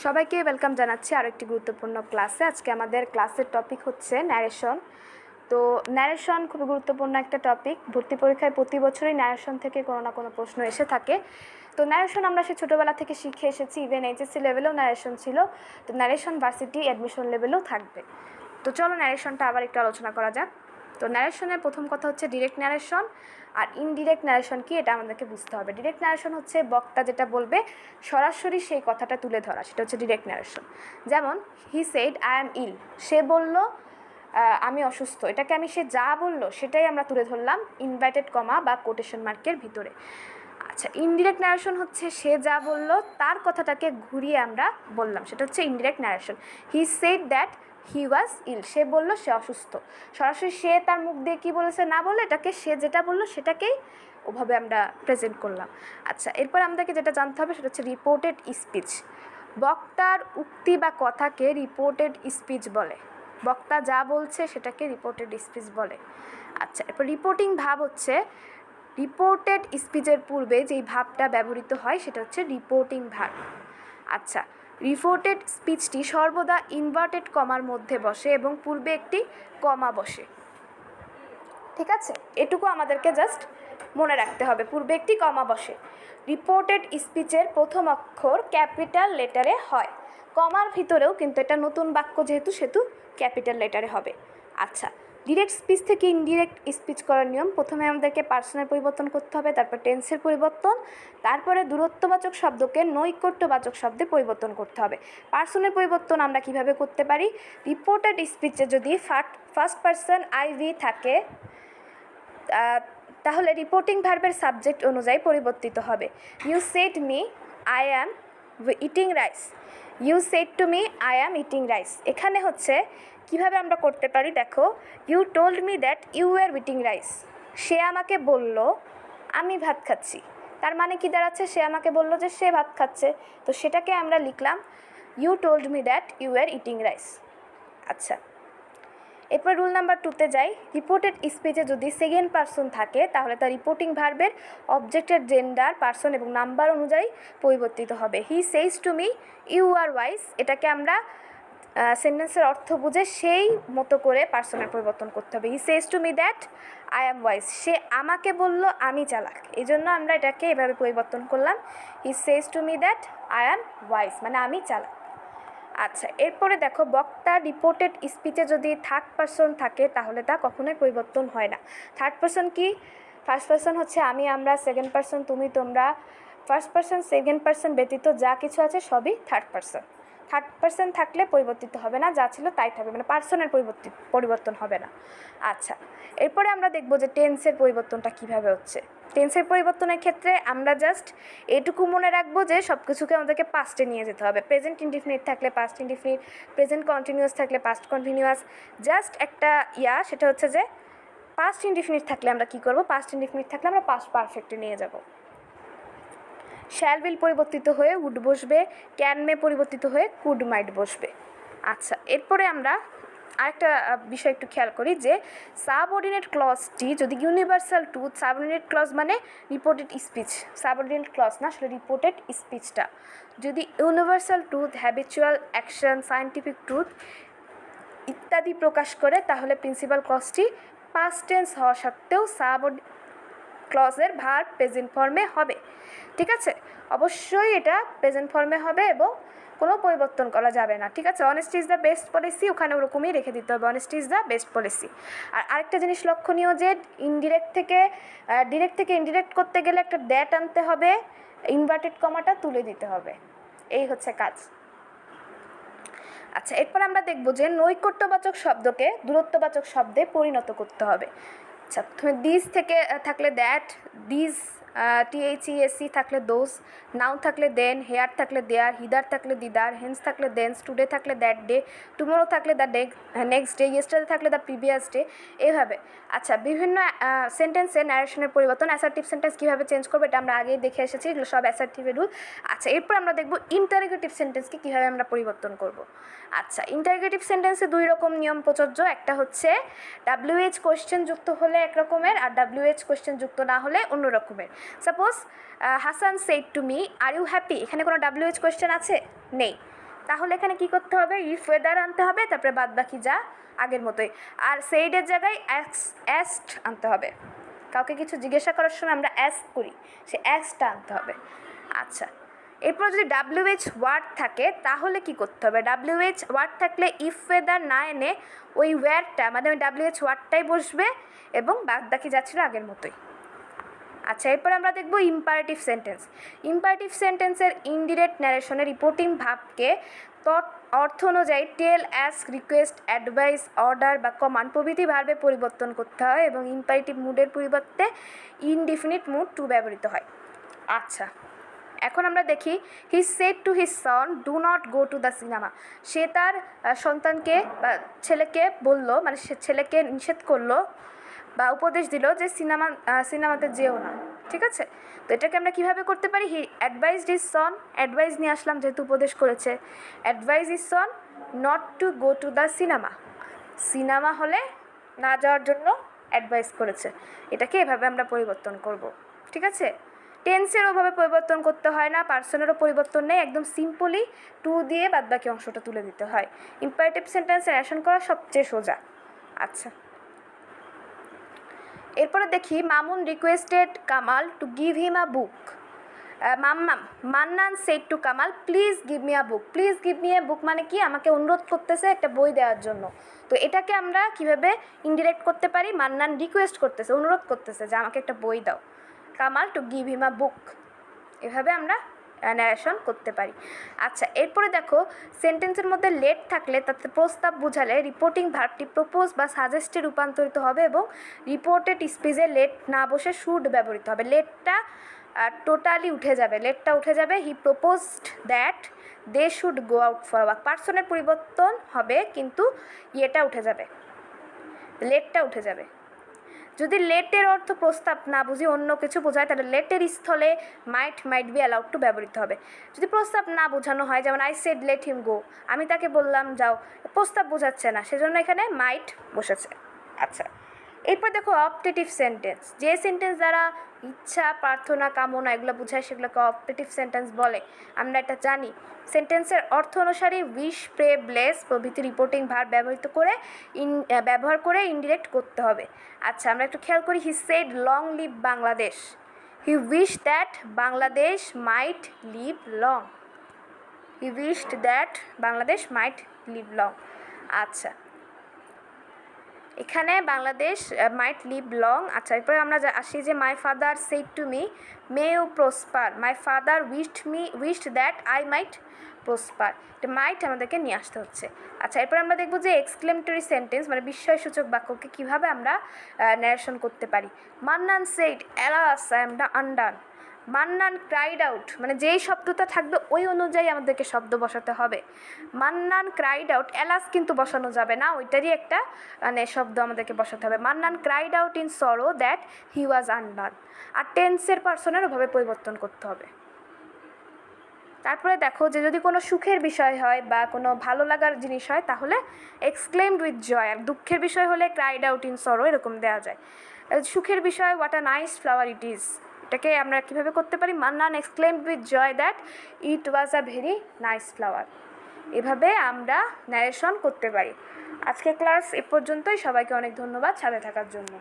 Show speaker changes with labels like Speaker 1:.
Speaker 1: সবাইকে ওয়েলকাম জানাচ্ছি আরও একটি গুরুত্বপূর্ণ ক্লাসে। আজকে আমাদের ক্লাসের টপিক হচ্ছে ন্যারেশন। তো ন্যারেশন খুবই গুরুত্বপূর্ণ একটা টপিক। ভর্তি পরীক্ষায় প্রতি বছরই ন্যারেশন থেকে কোনো না কোনো প্রশ্ন এসে থাকে। তো ন্যারেশন আমরা সে ছোটোবেলা থেকে শিখে এসেছি, ইভেন এইচএসসি লেভেলেও ন্যারেশন ছিল, তো ন্যারেশন ভার্সিটি অ্যাডমিশন লেভেলেও থাকবে। তো চলো ন্যারেশনটা আবার একটু আলোচনা করা যাক। তো ন্যারেশনের প্রথম কথা হচ্ছে ডিরেক্ট ন্যারেশন আর ইনডিরেক্ট ন্যারেশন কি, এটা আমাদেরকে বুঝতে হবে। ডিরেক্ট ন্যারেশন হচ্ছে বক্তা যেটা বলবে সরাসরি সেই কথাটা তুলে ধরা, সেটা হচ্ছে ডিরেক্ট ন্যারেশন। যেমন হি সেড আই অ্যাম ইল, সে বলল আমি অসুস্থ, এটাকে আমি সে যা বললো সেটাই আমরা তুলে ধরলাম ইনভার্টেড কমা বা কোটেশন মার্কের ভিতরে। আচ্ছা, ইনডিরেক্ট ন্যারেশন হচ্ছে সে যা বললো তার কথাটাকে ঘুরিয়ে আমরা বললাম, সেটা হচ্ছে indirect narration. He said that he was ill, সে বলল সে অসুস্থ। সরাসরি সে তার মুখ দিয়ে কী বলেছে না বলে এটাকে সে যেটা বললো সেটাকেই ওভাবে আমরা প্রেজেন্ট করলাম। আচ্ছা, এরপর আমাদেরকে যেটা জানতে হবে সেটা হচ্ছে রিপোর্টেড স্পিচ। বক্তার উক্তি বা কথাকে রিপোর্টেড স্পিচ বলে। বক্তা যা বলছে সেটাকে রিপোর্টেড স্পিচ বলে। আচ্ছা, এরপর রিপোর্টিং ভাব হচ্ছে রিপোর্টেড স্পিচের পূর্বে যেই ভাবটা ব্যবহৃত হয় সেটা হচ্ছে রিপোর্টিং ভাব। আচ্ছা, রিপোর্টেড স্পিচটি সর্বদা ইনভার্টেড কমার মধ্যে বসে এবং পূর্বে একটি কমা বসে। ঠিক আছে, এটুকু আমাদেরকে জাস্ট মনে রাখতে হবে, পূর্বে একটি কমা বসে। রিপোর্টেড স্পিচের প্রথম অক্ষর ক্যাপিটাল লেটারে হয়, কমার ভিতরেও কিন্তু এটা নতুন বাক্য যেহেতু সেহেতু ক্যাপিটাল লেটারে হবে। আচ্ছা, ডিরেক্ট স্পিচ থেকে ইনডিরেক্ট স্পিচ করার নিয়ম, প্রথমে আমাদেরকে পার্সনের পরিবর্তন করতে হবে, তারপর টেন্সের পরিবর্তন, তারপরে দূরত্ববাচক শব্দকে নৈকট্যবাচক শব্দে পরিবর্তন করতে হবে। পার্সনের পরিবর্তন আমরা কিভাবে করতে পারি? রিপোর্টেড স্পিচে যদি ফার্স্ট পার্সন আইভি থাকে তাহলে রিপোর্টিং ভার্বের সাবজেক্ট অনুযায়ী পরিবর্তিত হবে। You said me I am eating rice, you said to me I am eating rice. এখানে হচ্ছে কিভাবে আমরা করতে পারি, দেখো, you told me that you were eating rice, সে আমাকে বলল আমি ভাত খাচ্ছি। তার মানে কি দাঁড়াচ্ছে? সে আমাকে বলল যে সে ভাত খাচ্ছে, তো সেটাকে আমরা লিখলাম you told me that you were eating rice. আচ্ছা, এরপর রুল নাম্বার 2তে যাই। রিপোর্টেড স্পিচে যদি সেকেন্ড পার্সন থাকে তাহলে তার রিপোর্টিং ভার্বের অবজেক্টের জেন্ডার, পার্সন এবং নাম্বার অনুযায়ী পরিবর্তিত হবে। He says to me you are wise, এটাকে আমরা সেন্টেন্সের অর্থ বুঝে সেই মতো করে পার্সনের পরিবর্তন করতে হবে। He says to me that I am wise, সে আমাকে বলল আমি চালাক, এই জন্য আমরা এটাকে এভাবে পরিবর্তন করলাম, he says to me that I am wise, মানে আমি চালাক। আচ্ছা, এরপরে দেখো, বক্তার রিপোর্টেড স্পিচে যদি থার্ড পারসন থাকে তাহলে তা কখনোই পরিবর্তন হয় না। থার্ড পারসন কি? ফার্স্ট পারসন হচ্ছে আমি আমরা, সেকেন্ড পারসন তুমি তোমরা, ফার্স্ট পারসন সেকেন্ড পারসন ব্যতীত যা কিছু আছে সবই থার্ড পারসন। থার্ড পারসন থাকলে পরিবর্তিত হবে না, যা ছিল তাই থাকবে, মানে পার্সনের পরিবর্তন হবে না। আচ্ছা, এরপরে আমরা দেখব যে টেন্সের পরিবর্তনটা কিভাবে হচ্ছে। টেন্সের পরিবর্তনের ক্ষেত্রে আমরা জাস্ট এটুকু মনে রাখবো যে সব কিছুকে আমাদেরকে পাস্টে নিয়ে যেতে হবে। প্রেজেন্ট ইনডিফিনিট থাকলে পাস্ট ইনডিফিনিট, প্রেজেন্ট কন্টিনিউয়াস থাকলে পাস্ট কন্টিনিউয়াস। জাস্ট একটা সেটা হচ্ছে যে পাস্ট ইনডিফিনিট থাকলে আমরা কী করবো? পাস্ট ইনডিফিনিট থাকলে আমরা পাস্ট পারফেক্টে নিয়ে যাব। শ্যাল উইল পরিবর্তিত হয়ে উড বসবে, ক্যান মে পরিবর্তিত হয়ে কুড মাইট বসবে। আচ্ছা, এরপরে আমরা আরেকটা বিষয় একটু খেয়াল করি যে সাবঅর্ডিনেট ক্লজটি যদি ইউনিভার্সাল ট্রুথ, সাবঅর্ডিনেট ক্লজ মানে রিপোর্টেড স্পিচ, সাবঅর্ডিনেট ক্লজ না, আসলে রিপোর্টেড স্পিচটা যদি universal truth, habitual action, scientific truth ইত্যাদি প্রকাশ করে তাহলে প্রিন্সিপাল ক্লজটি পাস্ট টেন্স হওয়া সত্ত্বেও ক্লজের ভার্ব প্রেজেন্ট ফর্মে হবে। ঠিক আছে, অবশ্যই এটা প্রেজেন্ট ফর্মে হবে এবং কোনো পরিবর্তন করা যাবে না। ঠিক আছে, honesty is the best policy, ওখানে ওরকমই রেখে দিতে হবে, honesty is the best policy. আর আরেকটা জিনিস লক্ষণীয় যে ডিরেক্ট থেকে ইনডিরেক্ট করতে গেলে একটা দ্যাট আনতে হবে, ইনভার্টেড কমাটা তুলে দিতে হবে, এই হচ্ছে কাজ। আচ্ছা, এরপর আমরা দেখব যে নৈকট্যবাচক শব্দকে দূরত্ববাচক শব্দে পরিণত করতে হবে। আচ্ছা, প্রথমে দিস থেকে থাকলে দ্যাট, দিস THESE থাকলে দোজ, নাউন থাকলে দেন, হেয়ার থাকলে দেয়ার, হিদার থাকলে দিদার, হেন্স থাকলে দেন্স, টুডে থাকলে দ্যাট ডে, টুমোরো থাকলে দ্য নেক্সট ডে, ইয়েস্টারডে থাকলে দ্য প্রিভিয়াস ডে, এভাবে। আচ্ছা, বিভিন্ন সেন্টেন্সে ন্যারেশনের পরিবর্তন, অ্যাসার্টিভ সেন্টেন্স কীভাবে চেঞ্জ করবে এটা আমরা আগেই দেখে এসেছি, এগুলো সব অ্যাসার্টিভের রুল। আচ্ছা, এরপর আমরা দেখব ইন্টারোগেটিভ সেন্টেন্সকে কীভাবে আমরা পরিবর্তন করব। আচ্ছা, ইন্টারোগেটিভ সেন্টেন্সে দুই রকম নিয়ম প্রযোজ্য, একটা হচ্ছে WH কোয়েশ্চেন যুক্ত হলে এক রকমের আর WH কোয়েশ্চেন যুক্ত না হলে অন্য রকমের। Suppose Hasan said to me are you happy, এখানে কোনো WH কোয়েশ্চেন আছে? নেই। তাহলে এখানে কি করতে হবে, ইফ ওয়েদার আনতে হবে, তারপরে বাদ বাকি যা আগের মতোই। আর সেইডের জায়গায় অ্যাস্ট আনতে হবে। কাউকে কিছু জিজ্ঞাসা করার সময় আমরা অ্যাস্ক করি, সে অ্যাস্কটা আনতে হবে। আচ্ছা, এরপর যদি WH ওয়ার্ড থাকে তাহলে কি করতে হবে, WH ওয়ার্ড থাকলে ইফ ওয়েদার না এনে ওই ওয়্যারটা মানে ওই WH ওয়ার্ডটাই বসবে এবং বাদ বাকি যাচ্ছিল আগের মতোই। আচ্ছা, এরপর আমরা দেখব ইম্পারেটিভ সেন্টেন্স। ইম্পারেটিভ সেন্টেন্সের ইনডিরেক্ট ন্যারেশনের রিপোর্টিং ভাবকে অর্থ অনুযায়ী টেল, অ্যাস্ক, রিকোয়েস্ট, অ্যাডভাইস, অর্ডার বা কমান্ড প্রভৃতি ভার্বে পরিবর্তন করতে হয় এবং ইম্পারেটিভ মুডের পরিবর্তে ইনডিফিনিট মুড টু ব্যবহৃত হয়। আচ্ছা, এখন আমরা দেখি he said to his son do not go to the cinema. সে তার সন্তানকে বা ছেলেকে বলল, মানে সে ছেলেকে নিষেধ করলো বা উপদেশ দিল যে সিনেমাতে যেও না। ঠিক আছে, তো এটাকে আমরা কীভাবে করতে পারি, he advised his son, advice নিয়ে আসলাম যেহেতু উপদেশ করেছে, advice his son not to go to the cinema, cinema হলে না যাওয়ার জন্য অ্যাডভাইস করেছে। এটাকে এভাবে আমরা পরিবর্তন করব। ঠিক আছে, টেন্সের ওভাবে পরিবর্তন করতে হয় না, পার্সনেরও পরিবর্তন নেই, একদম সিম্পলি টু দিয়ে বাদবাকি অংশটা তুলে দিতে হয়। ইম্পারেটিভ সেন্টেন্স ন্যারেশন করা সবচেয়ে সোজা। আচ্ছা, এরপরে দেখি Mamun requested Kamal to give him a book. Mannan said to Kamal please give me a book. Please give me a book মানে কি, আমাকে অনুরোধ করতেছে একটা বই দেওয়ার জন্য। তো এটাকে আমরা কিভাবে ইনডিরেক্ট করতে পারি, মান্নান রিকোয়েস্ট করতেছে, অনুরোধ করতেছে যে আমাকে একটা বই দাও, Kamal to give him a বুক, এভাবে আমরা ন্যারেশন করতে পারি। আচ্ছা, এরপরে দেখো সেন্টেন্সের মধ্যে লেট থাকলে তাতে প্রস্তাব বোঝালে রিপোর্টিং ভার্বটি প্রপোজ বা সাজেস্টে রূপান্তরিত হবে এবং রিপোর্টেড স্পিচে লেট না বসে শুড ব্যবহৃত হবে। লেটটা টোটালি উঠে যাবে, লেটটা উঠে যাবে। He proposed that they should go out for walk, পার্সনের পরিবর্তন হবে কিন্তু ইয়েটা উঠে যাবে, লেটটা উঠে যাবে। যদি লেটের অর্থ প্রস্তাব না বুঝি অন্য কিছু বোঝায় তাহলে লেটের স্থলে মাইট বি অ্যালাউড টু ব্যবহৃত হবে। যদি প্রস্তাব না বোঝানো হয়, যেমন আই সেড লেট হিম গো, আমি তাকে বললাম যাও, প্রস্তাব বোঝাচ্ছে না, সেজন্য এখানে মাইট বসেছে। আচ্ছা, এরপর দেখো অপটেটিভ সেন্টেন্স। যে সেন্টেন্স দ্বারা ইচ্ছা, প্রার্থনা, কামনা এগুলো বোঝায় সেগুলোকে অপটেটিভ সেন্টেন্স বলে, আমরা এটা জানি। সেন্টেন্সের অর্থ অনুসারে উইশ, প্রে, ব্লেস প্রভৃতি রিপোর্টিং ভার্ব ব্যবহার করে ইনডিরেক্ট করতে হবে। আচ্ছা, আমরা একটু খেয়াল করি। He said long live Bangladesh, he wish that Bangladesh might live long, he wished that Bangladesh might live long. আচ্ছা, এখানে বাংলাদেশ মাইট লিভ লং। আচ্ছা, এরপরে আমরা আসি যে my father said to me may you prosper, my father wished that I might prosper, এটা might আমাদেরকে নিয়ে আসতে হচ্ছে। আচ্ছা, এরপর আমরা দেখব যে এক্সক্লেমেটরি সেন্টেন্স মানে বিস্ময়সূচক বাক্যকে কীভাবে আমরা ন্যারেশন করতে পারি। Mannan shed alas I am undone, Mannan cried out, মানে যেই শব্দটা থাকবে ওই অনুযায়ী আমাদেরকে শব্দ বসাতে হবে। মান্নান ক্রাইড আউট, অ্যালাস কিন্তু বসানো যাবে না, ওইটারই একটা মানে শব্দ আমাদেরকে বসাতে হবে। Mannan cried out in sorrow that he was undone. আর টেন্সের পার্সনের ওভাবে পরিবর্তন করতে হবে। তারপরে দেখো যে যদি কোনো সুখের বিষয় হয় বা কোনো ভালো লাগার জিনিস হয় তাহলে এক্সক্লেমড উইথ জয়, আর দুঃখের বিষয় হলে ক্রাইড আউট ইন সরো এরকম দেওয়া যায়। সুখের বিষয় what a nice flower it is, এটাকে আমরা কীভাবে করতে পারি, Mannan exclaimed with joy that it was a very nice flower. এভাবে আমরা ন্যারেশন করতে পারি। আজকে ক্লাস এ পর্যন্তই, সবাইকে অনেক ধন্যবাদ সাথে থাকার জন্য।